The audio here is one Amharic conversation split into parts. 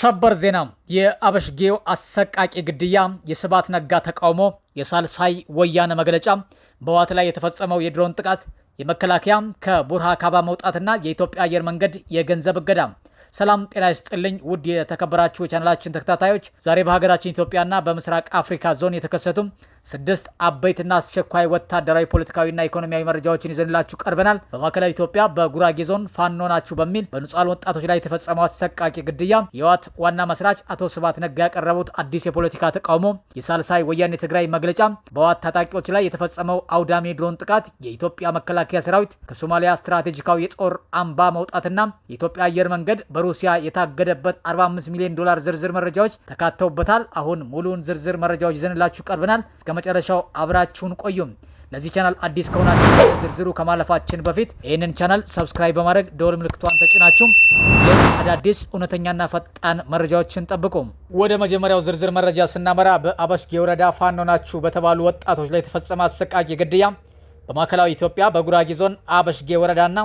ሰበር ዜና የአበሽጌው አሰቃቂ ግድያ፣ የስብሃት ነጋ ተቃውሞ፣ የሳልሳይ ወያነ መግለጫ፣ በህወሓት ላይ የተፈጸመው የድሮን ጥቃት፣ የመከላከያ ከቡርሃ ካባ መውጣትና የኢትዮጵያ አየር መንገድ የገንዘብ እገዳ። ሰላም ጤና ይስጥልኝ ውድ የተከበራችሁ ቻናላችን ተከታታዮች፣ ዛሬ በሀገራችን ኢትዮጵያና በምስራቅ አፍሪካ ዞን የተከሰቱ 6 አበይትና አስቸኳይ ወታደራዊ ፖለቲካዊና ኢኮኖሚያዊ መረጃዎችን ይዘንላችሁ ቀርበናል። በማዕከላዊ ኢትዮጵያ በጉራጌ ዞን ፋኖ ናችሁ በሚል በንጹሃን ወጣቶች ላይ የተፈጸመው አሰቃቂ ግድያ፣ የህወሓት ዋና መስራች አቶ ስብሃት ነጋ ያቀረቡት አዲስ የፖለቲካ ተቃውሞ፣ የሳልሳይ ወያኔ ትግራይ መግለጫ፣ በህወሓት ታጣቂዎች ላይ የተፈጸመው አውዳሚ ድሮን ጥቃት፣ የኢትዮጵያ መከላከያ ሰራዊት ከሶማሊያ ስትራቴጂካዊ የጦር አምባ መውጣትና የኢትዮጵያ አየር መንገድ በሩሲያ የታገደበት $45 ሚሊዮን ዝርዝር መረጃዎች ተካተውበታል። አሁን ሙሉውን ዝርዝር መረጃዎች ይዘንላችሁ ቀርበናል። መጨረሻው አብራችሁን ቆዩም። ለዚህ ቻናል አዲስ ከሆናችሁ ዝርዝሩ ከማለፋችን በፊት ይህንን ቻናል ሰብስክራይብ በማድረግ ደወል ምልክቷን ተጭናችሁ አዳዲስ እውነተኛና ፈጣን መረጃዎችን ጠብቁ። ወደ መጀመሪያው ዝርዝር መረጃ ስናመራ በአበሽጌ ወረዳ ፋኖ ናችሁ በተባሉ ወጣቶች ላይ የተፈጸመ አሰቃቂ ግድያ በማዕከላዊ ኢትዮጵያ በጉራጌ ዞን አበሽጌ ወረዳና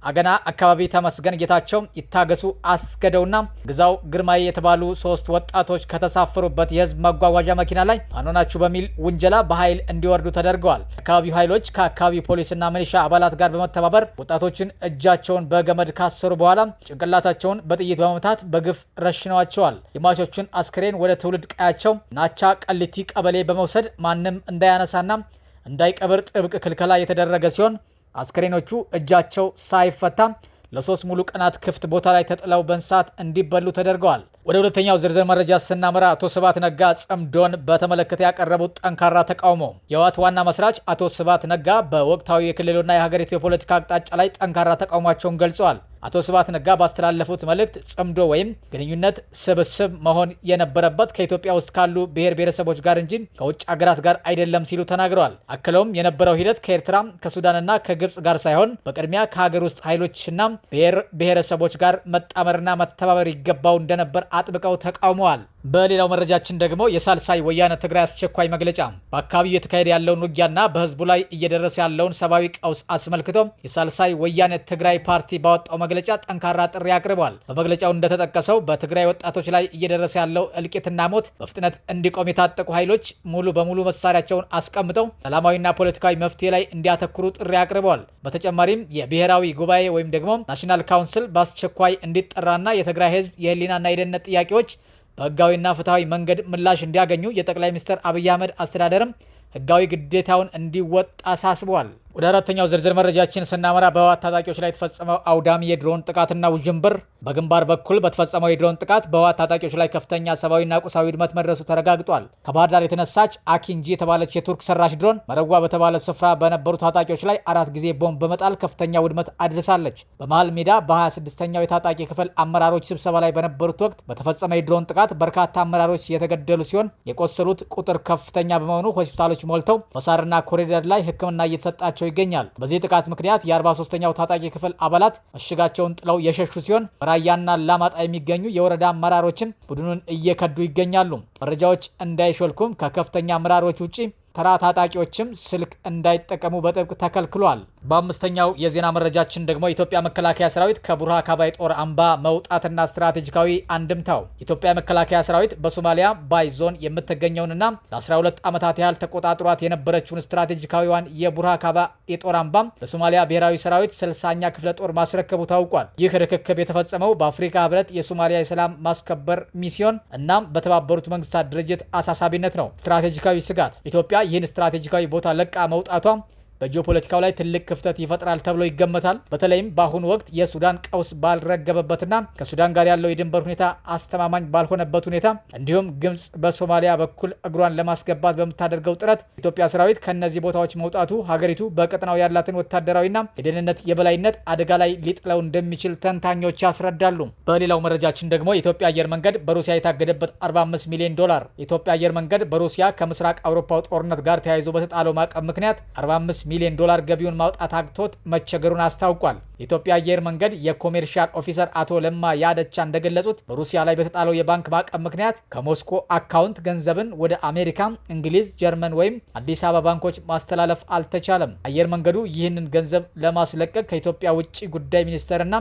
አገና አካባቢ ተመስገን ጌታቸው፣ ይታገሱ አስገደውና ግዛው ግርማይ የተባሉ 3 ወጣቶች ከተሳፈሩበት የህዝብ መጓጓዣ መኪና ላይ ፋኖ ናችሁ በሚል ውንጀላ በኃይል እንዲወርዱ ተደርገዋል። አካባቢው ኃይሎች ከአካባቢ ፖሊስና ሚሊሻ አባላት ጋር በመተባበር ወጣቶችን እጃቸውን በገመድ ካሰሩ በኋላ ጭንቅላታቸውን በጥይት በመምታት በግፍ ረሽነዋቸዋል። የሟቾቹን አስክሬን ወደ ትውልድ ቀያቸው ናቻ ቀሊቲ ቀበሌ በመውሰድ ማንም እንዳያነሳና እንዳይቀብር ጥብቅ ክልከላ የተደረገ ሲሆን አስክሬኖቹ እጃቸው ሳይፈታ ለ3 ሙሉ ቀናት ክፍት ቦታ ላይ ተጥለው በእንስሳት እንዲበሉ ተደርገዋል። ወደ ሁለተኛው ዝርዝር መረጃ ስናመራ አቶ ስብሃት ነጋ ጽምዶን በተመለከተ ያቀረቡት ጠንካራ ተቃውሞ። የህወሓት ዋና መስራች አቶ ስብሃት ነጋ በወቅታዊ የክልሉና የሀገሪቱ የፖለቲካ አቅጣጫ ላይ ጠንካራ ተቃውሟቸውን ገልጸዋል። አቶ ስብሃት ነጋ ባስተላለፉት መልእክት ጽምዶ ወይም ግንኙነት ስብስብ መሆን የነበረበት ከኢትዮጵያ ውስጥ ካሉ ብሔር ብሔረሰቦች ጋር እንጂ ከውጭ ሀገራት ጋር አይደለም ሲሉ ተናግረዋል። አክለውም የነበረው ሂደት ከኤርትራ ከሱዳንና ከግብጽ ጋር ሳይሆን በቅድሚያ ከሀገር ውስጥ ኃይሎችና ብሔር ብሔረሰቦች ጋር መጣመርና መተባበር ይገባው እንደነበር አጥብቀው ተቃውመዋል። በሌላው መረጃችን ደግሞ የሳልሳይ ወያነ ትግራይ አስቸኳይ መግለጫ በአካባቢው የተካሄደ ያለውን ውጊያና በህዝቡ ላይ እየደረሰ ያለውን ሰብአዊ ቀውስ አስመልክቶ የሳልሳይ ወያነ ትግራይ ፓርቲ ባወጣው መግለጫ ጠንካራ ጥሪ አቅርቧል። በመግለጫው እንደተጠቀሰው በትግራይ ወጣቶች ላይ እየደረሰ ያለው እልቂትና ሞት በፍጥነት እንዲቆም የታጠቁ ኃይሎች ሙሉ በሙሉ መሳሪያቸውን አስቀምጠው ሰላማዊና ፖለቲካዊ መፍትሄ ላይ እንዲያተኩሩ ጥሪ አቅርበዋል። በተጨማሪም የብሔራዊ ጉባኤ ወይም ደግሞ ናሽናል ካውንስል በአስቸኳይ እንዲጠራና የትግራይ ህዝብ የህሊናና የደህንነት ጥያቄዎች በህጋዊና ፍትሃዊ መንገድ ምላሽ እንዲያገኙ የጠቅላይ ሚኒስትር አብይ አህመድ አስተዳደርም ህጋዊ ግዴታውን እንዲወጣ አሳስበዋል። ወደ አራተኛው ዝርዝር መረጃችን ስናመራ በህወሓት ታጣቂዎች ላይ የተፈጸመው አውዳሚ የድሮን ጥቃትና ውዥንብር። በግንባር በኩል በተፈጸመው የድሮን ጥቃት በህወሓት ታጣቂዎች ላይ ከፍተኛ ሰብአዊና ቁሳዊ ውድመት መድረሱ ተረጋግጧል። ከባህር ዳር የተነሳች አኪንጂ የተባለች የቱርክ ሰራሽ ድሮን መረዋ በተባለ ስፍራ በነበሩ ታጣቂዎች ላይ 4 ጊዜ ቦምብ በመጣል ከፍተኛ ውድመት አድርሳለች። በመሃል ሜዳ በ26ኛው የታጣቂ ክፍል አመራሮች ስብሰባ ላይ በነበሩት ወቅት በተፈጸመ የድሮን ጥቃት በርካታ አመራሮች የተገደሉ ሲሆን የቆሰሉት ቁጥር ከፍተኛ በመሆኑ ሆስፒታሎች ሞልተው በሳርና ኮሪደር ላይ ሕክምና እየተሰጣቸው ይገኛል። በዚህ ጥቃት ምክንያት የ43ኛው ታጣቂ ክፍል አባላት ምሽጋቸውን ጥለው የሸሹ ሲሆን በራያና ላማጣ የሚገኙ የወረዳ አመራሮችን ቡድኑን እየከዱ ይገኛሉ። መረጃዎች እንዳይሾልኩም ከከፍተኛ አመራሮች ውጪ ተራ ታጣቂዎችም ስልክ እንዳይጠቀሙ በጥብቅ ተከልክሏል። በአምስተኛው የዜና መረጃችን ደግሞ የኢትዮጵያ መከላከያ ሰራዊት ከቡርሃ ካባ የጦር አምባ መውጣትና ስትራቴጂካዊ አንድምታው። የኢትዮጵያ መከላከያ ሰራዊት በሶማሊያ ባይ ዞን የምትገኘውንና ለ12 ዓመታት ያህል ተቆጣጥሯት የነበረችውን ስትራቴጂካዊዋን የቡርሃ ካባ የጦር አምባ ለሶማሊያ ብሔራዊ ሰራዊት 60ኛ ክፍለ ጦር ማስረከቡ ታውቋል። ይህ ርክክብ የተፈጸመው በአፍሪካ ህብረት የሶማሊያ የሰላም ማስከበር ሚስዮን እናም በተባበሩት መንግስታት ድርጅት አሳሳቢነት ነው። ስትራቴጂካዊ ስጋት ኢትዮጵያ ይህን ስትራቴጂካዊ ቦታ ለቃ መውጣቷ በጂኦፖለቲካው ላይ ትልቅ ክፍተት ይፈጥራል ተብሎ ይገመታል። በተለይም በአሁኑ ወቅት የሱዳን ቀውስ ባልረገበበትና ከሱዳን ጋር ያለው የድንበር ሁኔታ አስተማማኝ ባልሆነበት ሁኔታ እንዲሁም ግብጽ በሶማሊያ በኩል እግሯን ለማስገባት በምታደርገው ጥረት ኢትዮጵያ ሰራዊት ከነዚህ ቦታዎች መውጣቱ ሀገሪቱ በቀጠናው ያላትን ወታደራዊና የደህንነት የበላይነት አደጋ ላይ ሊጥለው እንደሚችል ተንታኞች ያስረዳሉ። በሌላው መረጃችን ደግሞ የኢትዮጵያ አየር መንገድ በሩሲያ የታገደበት $45 ሚሊዮን የኢትዮጵያ አየር መንገድ በሩሲያ ከምስራቅ አውሮፓው ጦርነት ጋር ተያይዞ በተጣለው ማዕቀብ ምክንያት $45 ሚሊዮን ገቢውን ማውጣት አቅቶት መቸገሩን አስታውቋል። የኢትዮጵያ አየር መንገድ የኮሜርሻል ኦፊሰር አቶ ለማ ያደቻ እንደገለጹት በሩሲያ ላይ በተጣለው የባንክ ማዕቀብ ምክንያት ከሞስኮ አካውንት ገንዘብን ወደ አሜሪካ፣ እንግሊዝ፣ ጀርመን ወይም አዲስ አበባ ባንኮች ማስተላለፍ አልተቻለም። አየር መንገዱ ይህንን ገንዘብ ለማስለቀቅ ከኢትዮጵያ ውጭ ጉዳይ ሚኒስቴርና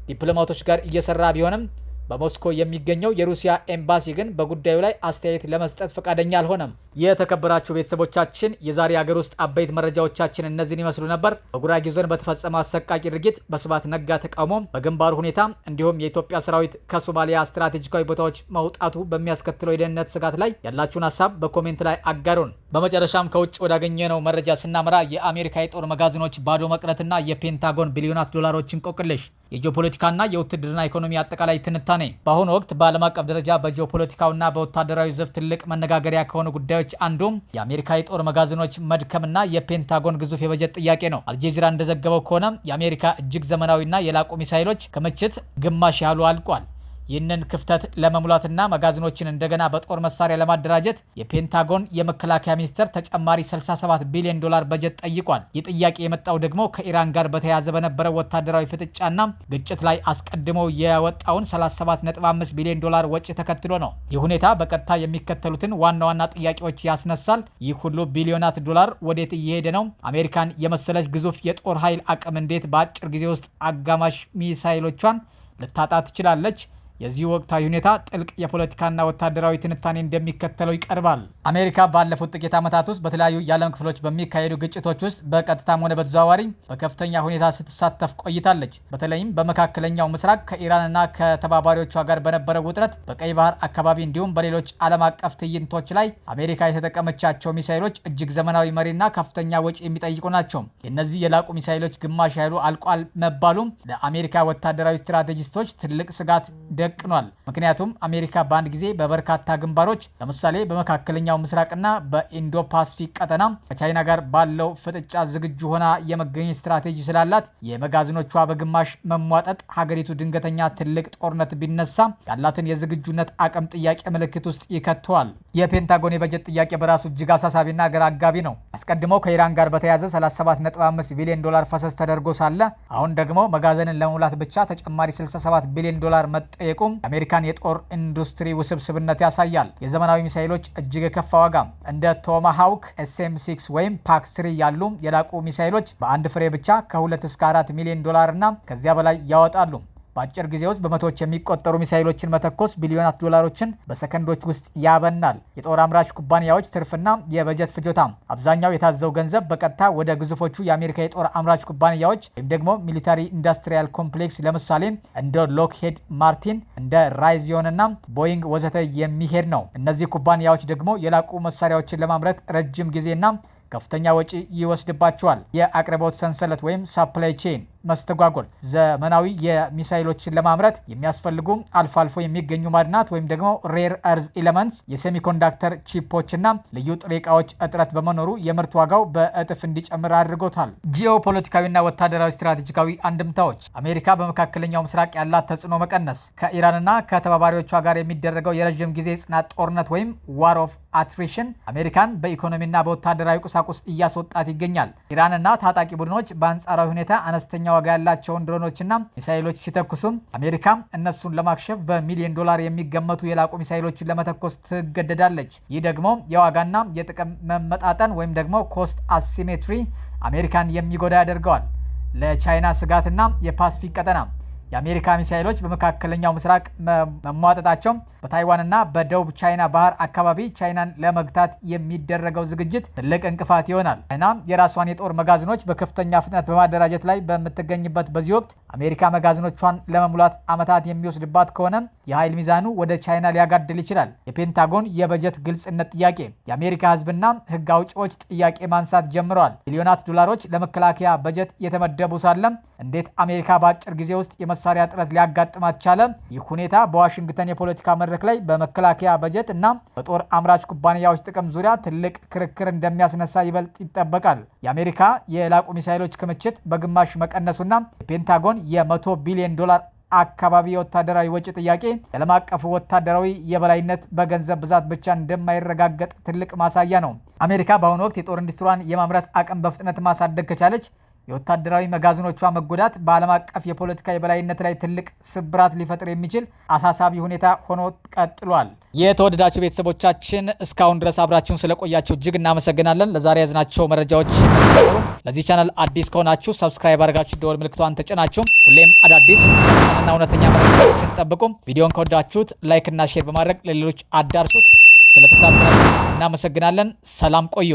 ዲፕሎማቶች ጋር እየሰራ ቢሆንም በሞስኮ የሚገኘው የሩሲያ ኤምባሲ ግን በጉዳዩ ላይ አስተያየት ለመስጠት ፈቃደኛ አልሆነም። የተከበራችሁ ቤተሰቦቻችን የዛሬ ሀገር ውስጥ አበይት መረጃዎቻችን እነዚህን ይመስሉ ነበር። በጉራጌ ዞን በተፈጸመው አሰቃቂ ድርጊት፣ በስብሐት ነጋ ተቃውሞ፣ በግንባሩ ሁኔታ እንዲሁም የኢትዮጵያ ሰራዊት ከሶማሊያ ስትራቴጂካዊ ቦታዎች መውጣቱ በሚያስከትለው የደህንነት ስጋት ላይ ያላችሁን ሀሳብ በኮሜንት ላይ አጋሩን። በመጨረሻም ከውጭ ወዳገኘነው መረጃ ስናመራ የአሜሪካ የጦር መጋዘኖች ባዶ መቅረትና የፔንታጎን ቢሊዮናት ዶላሮችን እንቆቅልሽ፣ የጂኦፖለቲካና የውትድርና ኢኮኖሚ አጠቃላይ ትንታኔ። በአሁኑ ወቅት በዓለም አቀፍ ደረጃ በጂኦፖለቲካውና በወታደራዊ ዘርፍ ትልቅ መነጋገሪያ ከሆኑ ጉዳዮች አንዱም የአሜሪካ የጦር መጋዘኖች መድከምና የፔንታጎን ግዙፍ የበጀት ጥያቄ ነው። አልጀዚራ እንደዘገበው ከሆነ የአሜሪካ እጅግ ዘመናዊና የላቁ ሚሳይሎች ክምችት ግማሽ ያህሉ አልቋል። ይህንን ክፍተት ለመሙላትና መጋዘኖችን እንደገና በጦር መሳሪያ ለማደራጀት የፔንታጎን የመከላከያ ሚኒስቴር ተጨማሪ 67 ቢሊዮን ዶላር በጀት ጠይቋል። ይህ ጥያቄ የመጣው ደግሞ ከኢራን ጋር በተያያዘ በነበረው ወታደራዊ ፍጥጫና ግጭት ላይ አስቀድሞ የወጣውን 37.5 ቢሊዮን ዶላር ወጪ ተከትሎ ነው። ይህ ሁኔታ በቀጥታ የሚከተሉትን ዋና ዋና ጥያቄዎች ያስነሳል። ይህ ሁሉ ቢሊዮናት ዶላር ወዴት እየሄደ ነው? አሜሪካን የመሰለች ግዙፍ የጦር ኃይል አቅም እንዴት በአጭር ጊዜ ውስጥ አጋማሽ ሚሳይሎቿን ልታጣ ትችላለች? የዚህ ወቅታዊ ሁኔታ ጥልቅ የፖለቲካና ወታደራዊ ትንታኔ እንደሚከተለው ይቀርባል። አሜሪካ ባለፉት ጥቂት ዓመታት ውስጥ በተለያዩ የዓለም ክፍሎች በሚካሄዱ ግጭቶች ውስጥ በቀጥታም ሆነ በተዘዋዋሪ በከፍተኛ ሁኔታ ስትሳተፍ ቆይታለች። በተለይም በመካከለኛው ምስራቅ ከኢራንና ከተባባሪዎቿ ጋር በነበረው ውጥረት፣ በቀይ ባህር አካባቢ እንዲሁም በሌሎች ዓለም አቀፍ ትዕይንቶች ላይ አሜሪካ የተጠቀመቻቸው ሚሳይሎች እጅግ ዘመናዊ መሪና ከፍተኛ ወጪ የሚጠይቁ ናቸው። የእነዚህ የላቁ ሚሳይሎች ግማሽ ያህሉ አልቋል መባሉ ለአሜሪካ ወታደራዊ ስትራቴጂስቶች ትልቅ ስጋት ደቅኗል። ምክንያቱም አሜሪካ በአንድ ጊዜ በበርካታ ግንባሮች ለምሳሌ በመካከለኛው ምስራቅና በኢንዶ ፓሲፊክ ቀጠና ከቻይና ጋር ባለው ፍጥጫ ዝግጁ ሆና የመገኘት ስትራቴጂ ስላላት የመጋዘኖቿ በግማሽ መሟጠጥ ሀገሪቱ ድንገተኛ ትልቅ ጦርነት ቢነሳ ያላትን የዝግጁነት አቅም ጥያቄ ምልክት ውስጥ ይከተዋል። የፔንታጎን የበጀት ጥያቄ በራሱ እጅግ አሳሳቢና ግራ አጋቢ ነው። አስቀድሞ ከኢራን ጋር በተያያዘ 37.5 ቢሊዮን ዶላር ፈሰስ ተደርጎ ሳለ አሁን ደግሞ መጋዘንን ለመሙላት ብቻ ተጨማሪ 67 ቢሊዮን ዶላር መጠየቁ የአሜሪካን የጦር ኢንዱስትሪ ውስብስብነት ያሳያል። የዘመናዊ ሚሳይሎች እጅግ የከፋ ዋጋ እንደ ቶማሃውክ፣ SM-6 ወይም ፓክ-3 ያሉ የላቁ ሚሳይሎች በአንድ ፍሬ ብቻ ከ2 እስከ 4 ሚሊዮን ዶላር እና ከዚያ በላይ ያወጣሉ። በአጭር ጊዜ ውስጥ በመቶዎች የሚቆጠሩ ሚሳይሎችን መተኮስ ቢሊዮናት ዶላሮችን በሰከንዶች ውስጥ ያበናል። የጦር አምራች ኩባንያዎች ትርፍና የበጀት ፍጆታ አብዛኛው የታዘው ገንዘብ በቀጥታ ወደ ግዙፎቹ የአሜሪካ የጦር አምራች ኩባንያዎች ወይም ደግሞ ሚሊታሪ ኢንዱስትሪያል ኮምፕሌክስ ለምሳሌ እንደ ሎክሄድ ማርቲን፣ እንደ ራይዚዮን እና ቦይንግ ወዘተ የሚሄድ ነው። እነዚህ ኩባንያዎች ደግሞ የላቁ መሳሪያዎችን ለማምረት ረጅም ጊዜና ከፍተኛ ወጪ ይወስድባቸዋል። የአቅርቦት ሰንሰለት ወይም ሳፕላይ ቼን መስተጓጎል ዘመናዊ የሚሳይሎችን ለማምረት የሚያስፈልጉ አልፎ አልፎ የሚገኙ ማዕድናት ወይም ደግሞ ሬር እርዝ ኤሌመንትስ የሴሚኮንዳክተር ቺፖችና ልዩ ጥሬ ዕቃዎች እጥረት በመኖሩ የምርት ዋጋው በእጥፍ እንዲጨምር አድርጎታል። ጂኦፖለቲካዊና ወታደራዊ ስትራቴጂካዊ አንድምታዎች አሜሪካ በመካከለኛው ምስራቅ ያላት ተጽዕኖ መቀነስ፣ ከኢራንና ከተባባሪዎቿ ጋር የሚደረገው የረዥም ጊዜ ጽናት ጦርነት ወይም ዋር ኦፍ አትሪሽን አሜሪካን በኢኮኖሚና በወታደራዊ ቁሳቁስ እያስወጣት ይገኛል። ኢራንና ታጣቂ ቡድኖች በአንጻራዊ ሁኔታ አነስተኛ ዋጋ ያላቸውን ድሮኖችና ሚሳይሎች ሲተኩሱም አሜሪካ እነሱን ለማክሸፍ በሚሊዮን ዶላር የሚገመቱ የላቁ ሚሳይሎችን ለመተኮስ ትገደዳለች። ይህ ደግሞ የዋጋና የጥቅም መመጣጠን ወይም ደግሞ ኮስት አሲሜትሪ አሜሪካን የሚጎዳ ያደርገዋል። ለቻይና ስጋትና የፓሲፊክ ቀጠና የአሜሪካ ሚሳይሎች በመካከለኛው ምስራቅ መሟጠጣቸው በታይዋንና በደቡብ ቻይና ባህር አካባቢ ቻይናን ለመግታት የሚደረገው ዝግጅት ትልቅ እንቅፋት ይሆናል። ቻይና የራሷን የጦር መጋዘኖች በከፍተኛ ፍጥነት በማደራጀት ላይ በምትገኝበት በዚህ ወቅት አሜሪካ መጋዘኖቿን ለመሙላት ዓመታት የሚወስድባት ከሆነ የኃይል ሚዛኑ ወደ ቻይና ሊያጋድል ይችላል። የፔንታጎን የበጀት ግልጽነት ጥያቄ የአሜሪካ ሕዝብና ሕግ አውጪዎች ጥያቄ ማንሳት ጀምረዋል። ሚሊዮናት ዶላሮች ለመከላከያ በጀት የተመደቡ ሳለም እንዴት አሜሪካ በአጭር ጊዜ ውስጥ የመሳሪያ እጥረት ሊያጋጥማት ቻለ? ይህ ሁኔታ በዋሽንግተን የፖለቲካ መድረክ ላይ በመከላከያ በጀት እና በጦር አምራች ኩባንያዎች ጥቅም ዙሪያ ትልቅ ክርክር እንደሚያስነሳ ይበልጥ ይጠበቃል። የአሜሪካ የላቁ ሚሳይሎች ክምችት በግማሽ መቀነሱና የፔንታጎን የ100 ቢሊዮን ዶላር አካባቢ የወታደራዊ ወጪ ጥያቄ የዓለም አቀፉ ወታደራዊ የበላይነት በገንዘብ ብዛት ብቻ እንደማይረጋገጥ ትልቅ ማሳያ ነው። አሜሪካ በአሁኑ ወቅት የጦር ኢንዱስትሪዋን የማምረት አቅም በፍጥነት ማሳደግ ከቻለች የወታደራዊ መጋዘኖቿ መጎዳት በዓለም አቀፍ የፖለቲካ የበላይነት ላይ ትልቅ ስብራት ሊፈጥር የሚችል አሳሳቢ ሁኔታ ሆኖ ቀጥሏል። የተወደዳችሁ ቤተሰቦቻችን እስካሁን ድረስ አብራችሁን ስለቆያችሁ እጅግ እናመሰግናለን። ለዛሬ ያዝናቸው መረጃዎች ነበሩ። ለዚህ ቻናል አዲስ ከሆናችሁ ሰብስክራይብ አድርጋችሁ ደወል ምልክቷን ተጭናችሁ ሁሌም አዳዲስ እና እውነተኛ መረጃዎችን ጠብቁ። ቪዲዮን ከወዳችሁት ላይክ እና ሼር በማድረግ ለሌሎች አዳርሱት። ስለተከታተላችሁ እናመሰግናለን። ሰላም ቆዩ።